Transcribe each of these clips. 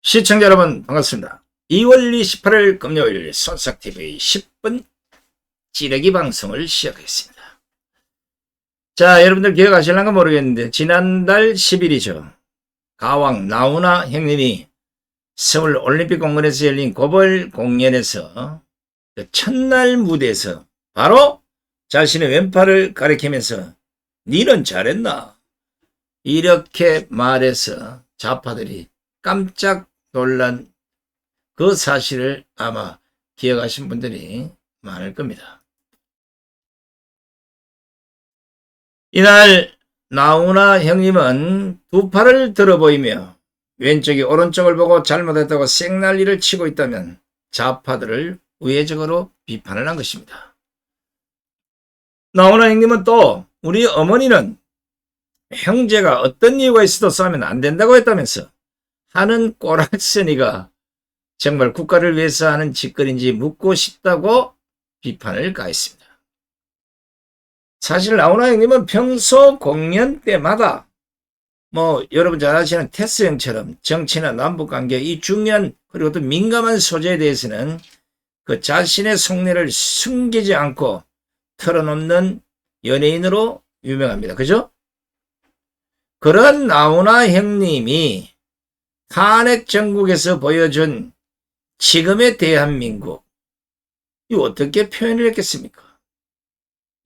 시청자 여러분 반갑습니다. 2월 28일 금요일 손싹TV 10분 찌르기 방송을 시작하겠습니다. 자, 여러분들 기억하실런가 모르겠는데 지난달 10일이죠. 가왕 나훈아 형님이 서울 올림픽공원에서 열린 고벌 공연에서 그 첫날 무대에서 바로 자신의 왼팔을 가리키면서 니는 잘했나? 이렇게 말해서 좌파들이 깜짝 놀란 그 사실을 아마 기억하신 분들이 많을 겁니다. 이날 나훈아 형님은 두 팔을 들어 보이며 왼쪽이 오른쪽을 보고 잘못했다고 쌩난리를 치고 있다면 좌파들을 우회적으로 비판을 한 것입니다. 나훈아 형님은 또 우리 어머니는 형제가 어떤 이유가 있어도 싸우면 안 된다고 했다면서 하는 꼬락서니가 정말 국가를 위해서 하는 짓거리인지 묻고 싶다고 비판을 가했습니다. 사실 나훈아 형님은 평소 공연 때마다 여러분 잘 아시는 테스 형처럼 정치나 남북관계 이 중요한 그리고 또 민감한 소재에 대해서는 그 자신의 속내를 숨기지 않고 털어놓는 연예인으로 유명합니다. 그죠? 그런 나훈아 형님이 탄핵 정국에서 보여준 지금의 대한민국, 이거 어떻게 표현을 했겠습니까?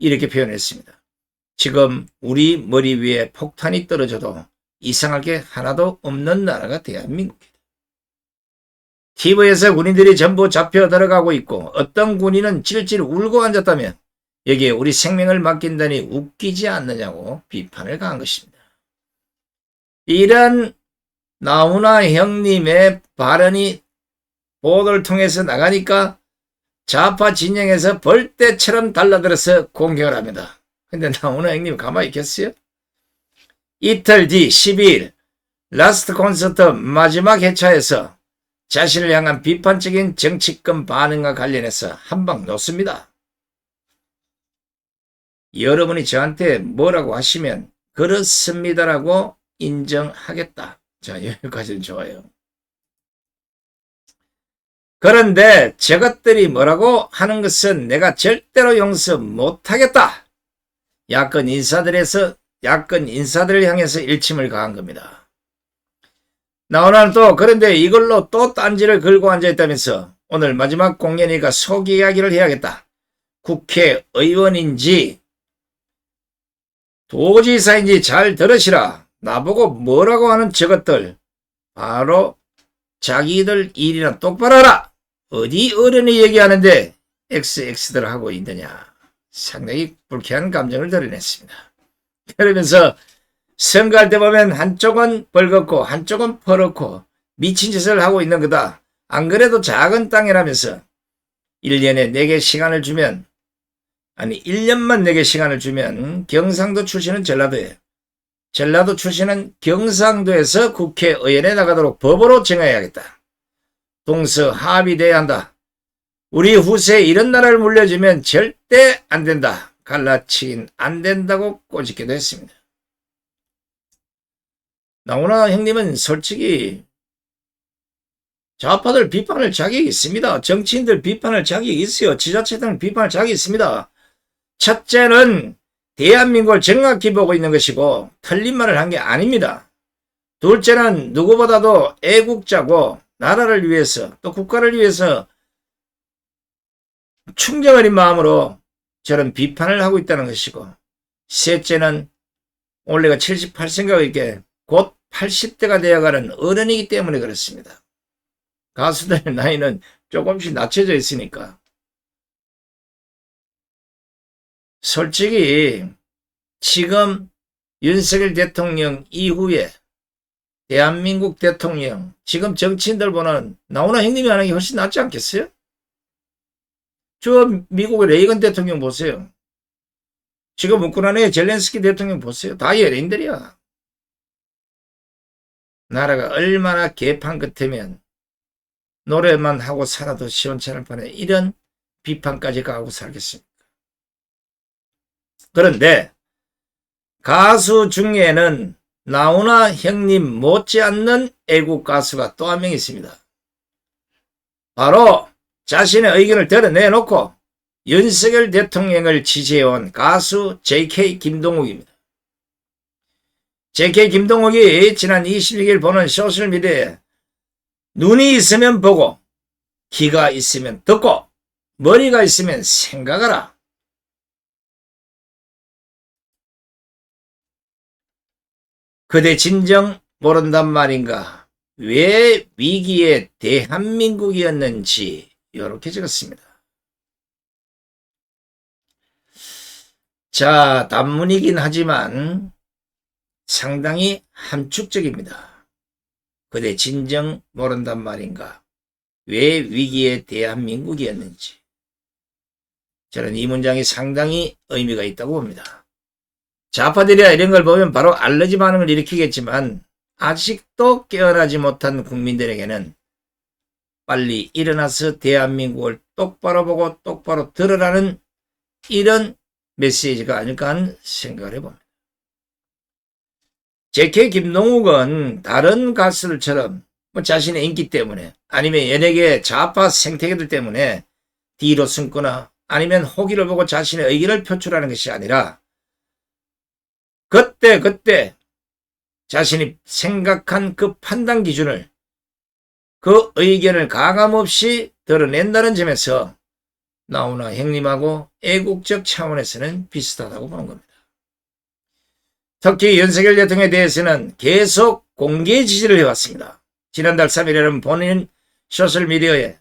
이렇게 표현했습니다. 지금 우리 머리 위에 폭탄이 떨어져도 이상할 게 하나도 없는 나라가 대한민국이다. TV에서 군인들이 전부 잡혀 들어가고 있고 어떤 군인은 찔찔 울고 앉았다면 여기에 우리 생명을 맡긴다니 웃기지 않느냐고 비판을 가한 것입니다. 이런 나훈아 형님의 발언이 보도를 통해서 나가니까 좌파 진영에서 벌떼처럼 달라들어서 공격을 합니다. 근데 나훈아 형님 가만히 있겠어요? 이틀 뒤 12일 라스트 콘서트 마지막 회차에서 자신을 향한 비판적인 정치권 반응과 관련해서 한 방 놓습니다. 여러분이 저한테 뭐라고 하시면 그렇습니다라고 인정하겠다. 자, 여기까지는 좋아요. 그런데 저것들이 뭐라고 하는 것은 내가 절대로 용서 못하겠다. 야권 인사들을 향해서 일침을 가한 겁니다. 나훈아는 또 그런데 이걸로 또 딴지를 걸고 앉아있다면서 오늘 마지막 공연이니까 속 이야기를 해야겠다. 국회의원인지 도지사인지 잘 들으시라. 나보고 뭐라고 하는 저것들 바로 자기들 일이나 똑바로 하라. 어디 어른이 얘기하는데 XX들 하고 있느냐. 상당히 불쾌한 감정을 드러냈습니다. 그러면서 선거할 때 보면 한쪽은 벌겋고 한쪽은 퍼렇고 미친 짓을 하고 있는 거다. 안 그래도 작은 땅이라면서 1년에 4개 시간을 주면 1년만 4개 시간을 주면 경상도 출신은 전라도에 전라도 출신은 경상도에서 국회의원에 나가도록 법으로 정해야겠다. 동서 합의돼야 한다. 우리 후세에 이런 나라를 물려주면 절대 안 된다. 갈라치긴 안 된다고 꼬집기도 했습니다. 나훈아 형님은 솔직히 좌파들 비판할 자격이 있습니다. 정치인들 비판할 자격이 있어요. 지자체들 비판할 자격이 있습니다. 첫째는 대한민국을 정확히 보고 있는 것이고 틀린 말을 한 게 아닙니다. 둘째는 누구보다도 애국자고 나라를 위해서 또 국가를 위해서 충정 어린 마음으로 저런 비판을 하고 있다는 것이고 셋째는 올해가 78세인가 이렇게 곧 80대가 되어가는 어른이기 때문에 그렇습니다. 가수들의 나이는 조금씩 낮춰져 있으니까 솔직히 지금 윤석열 대통령 이후에 대한민국 대통령 지금 정치인들보다는 나훈아 형님이 하는 게 훨씬 낫지 않겠어요? 저 미국의 레이건 대통령 보세요. 지금 우크라이나의 젤렌스키 대통령 보세요. 다 연예인들이야. 나라가 얼마나 개판 같으면 노래만 하고 살아도 시원찮을 판에 이런 비판까지 가고 살겠습니까? 그런데 가수 중에는 나훈아 형님 못지않는 애국 가수가 또 한 명 있습니다. 바로 자신의 의견을 드러내놓고 윤석열 대통령을 지지해온 가수 JK 김동욱입니다. JK 김동욱이 지난 26일 보는 소셜미디어에 눈이 있으면 보고 귀가 있으면 듣고 머리가 있으면 생각하라. 그대 진정 모른단 말인가. 왜 위기의 대한민국이었는지 이렇게 적었습니다. 자, 단문이긴 하지만 상당히 함축적입니다. 그대 진정 모른단 말인가. 왜 위기의 대한민국이었는지. 저는 이 문장이 상당히 의미가 있다고 봅니다. 좌파들이야 이런 걸 보면 바로 알러지 반응을 일으키겠지만 아직도 깨어나지 못한 국민들에게는 빨리 일어나서 대한민국을 똑바로 보고 똑바로 들으라는 이런 메시지가 아닐까 하는 생각을 해봅니다. JK 김동욱은 다른 가수들처럼 자신의 인기 때문에 아니면 연예계 좌파 생태계들 때문에 뒤로 숨거나 아니면 호기를 보고 자신의 의견을 표출하는 것이 아니라 그때 자신이 생각한 그 판단 기준을 그 의견을 가감없이 드러낸다는 점에서 나훈아 형님하고 애국적 차원에서는 비슷하다고 보는 겁니다. 특히 윤석열 대통령에 대해서는 계속 공개 지지를 해왔습니다. 지난달 3일에는 본인 소셜미디어에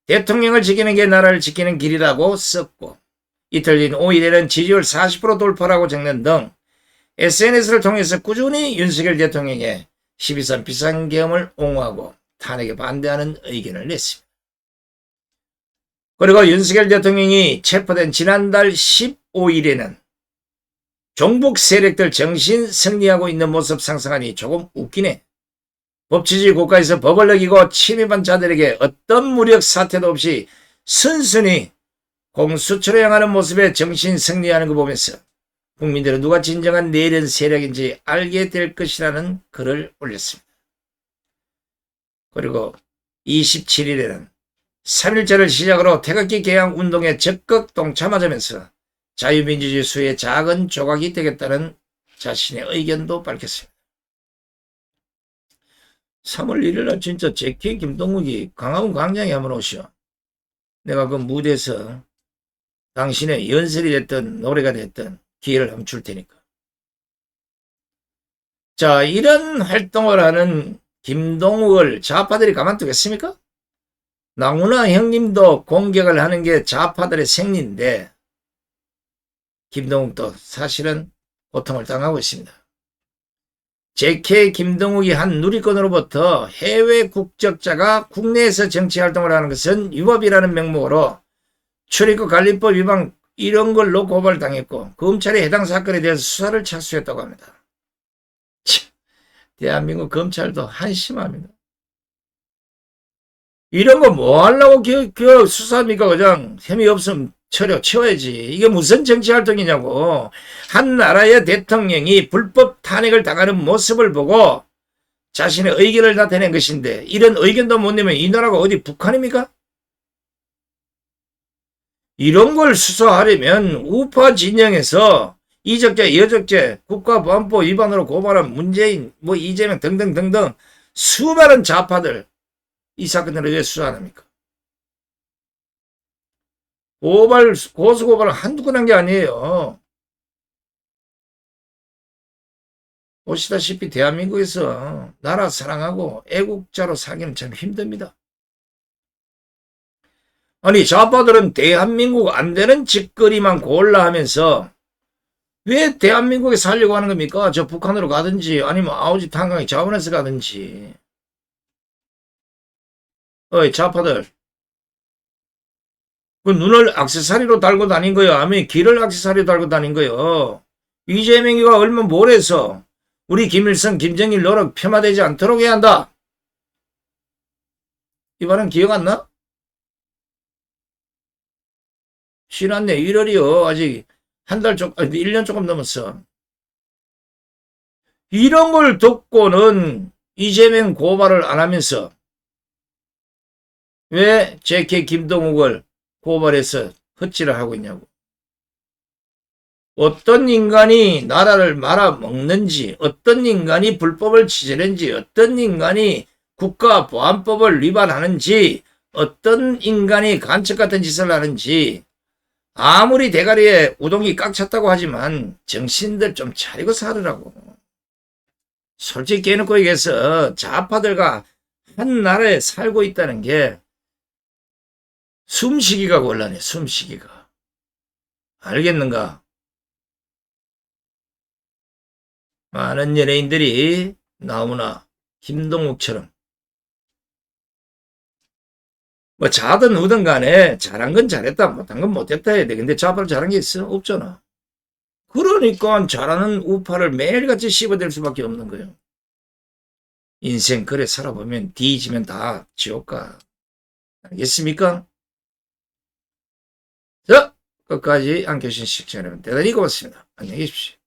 대통령을 지키는 게 나라를 지키는 길이라고 썼고 이틀 뒤인 5일에는 지지율 40% 돌파라고 적는 등 SNS를 통해서 꾸준히 윤석열 대통령의 12.3 비상계엄을 옹호하고 탄핵에 반대하는 의견을 냈습니다. 그리고 윤석열 대통령이 체포된 지난달 15일에는 종북 세력들 정신 승리하고 있는 모습 상상하니 조금 웃기네. 법치주의 국가에서 법을 어기고 침입한 자들에게 어떤 무력 사태도 없이 순순히 공수처로 향하는 모습에 정신 승리하는 거 보면서 국민들은 누가 진정한 내련 세력인지 알게 될 것이라는 글을 올렸습니다. 그리고 27일에는 3.1절을 시작으로 태극기 개항 운동에 적극 동참하자면서 자유민주주의 수의 작은 조각이 되겠다는 자신의 의견도 밝혔습니다. 3월 1일날 진짜 JK 김동욱이 광화문 광장에 한번 오시오. 내가 그 무대에서 당신의 연설이 됐든 노래가 됐든 기회를 한번 줄 테니까. 자, 이런 활동을 하는 김동욱을 좌파들이 가만두겠습니까? 나훈아 형님도 공격을 하는 게 좌파들의 생리인데 김동욱도 사실은 고통을 당하고 있습니다. JK 김동욱이 한 누리꾼으로부터 해외 국적자가 국내에서 정치활동을 하는 것은 위법이라는 명목으로 출입국 관리법 위반 이런 걸로 고발당했고 검찰이 해당 사건에 대해서 수사를 착수했다고 합니다. 대한민국 검찰도 한심합니다. 이런 거 뭐 하려고 수사합니까? 그냥 혐의 없으면 채워야지. 이게 무슨 정치활동이냐고. 한 나라의 대통령이 불법 탄핵을 당하는 모습을 보고 자신의 의견을 나타낸 것인데 이런 의견도 못 내면 이 나라가 어디 북한입니까? 이런 걸 수사하려면 우파 진영에서 이적죄, 여적죄, 국가보안법 위반으로 고발한 문재인, 이재명 등등등등 수많은 좌파들 이 사건들을 왜 수사 안 합니까? 고소고발을 한두 건 한 게 아니에요. 보시다시피 대한민국에서 나라 사랑하고 애국자로 살기는 참 힘듭니다. 아니 좌파들은 대한민국 안 되는 짓거리만 골라 하면서 왜 대한민국에 살려고 하는 겁니까? 저 북한으로 가든지 아니면 아우지 탄강에 자원해서 가든지. 어이 좌파들 그 눈을 액세서리로 달고 다닌 거요? 아니면 귀를 액세서리로 달고 다닌 거요? 이재명이가 얼마 뭘해서 우리 김일성, 김정일 노력 폄하되지 않도록 해야 한다. 이 말은 기억 안 나? 지난해 1월이요. 아직 한 달 조금, 1년 조금 넘었어. 이런 걸 듣고는 이재명 고발을 안 하면서 왜 JK 김동욱을 고발해서 헛질을 하고 있냐고. 어떤 인간이 나라를 말아먹는지, 어떤 인간이 불법을 저지른지, 어떤 인간이 국가보안법을 위반하는지, 어떤 인간이 간첩 같은 짓을 하는지, 아무리 대가리에 우동이 꽉 찼다고 하지만 정신들 좀 차리고 살으라고. 솔직히 깨놓고 얘기해서 좌파들과 한 나라에 살고 있다는 게 숨쉬기가 곤란해. 숨쉬기가. 알겠는가? 많은 연예인들이 나오나 김동욱처럼 뭐 자든 우든 간에 잘한 건 잘했다, 못한 건 못했다 해야 돼. 근데 좌파를 잘한 게 있어? 없잖아. 그러니까 잘하는 우파를 매일같이 씹어댈 수밖에 없는 거예요. 인생 그래 살아보면 뒤지면 다 지옥 가. 알겠습니까? 자, 끝까지 안 계신 시청자 여러분 대단히 고맙습니다. 안녕히 계십시오.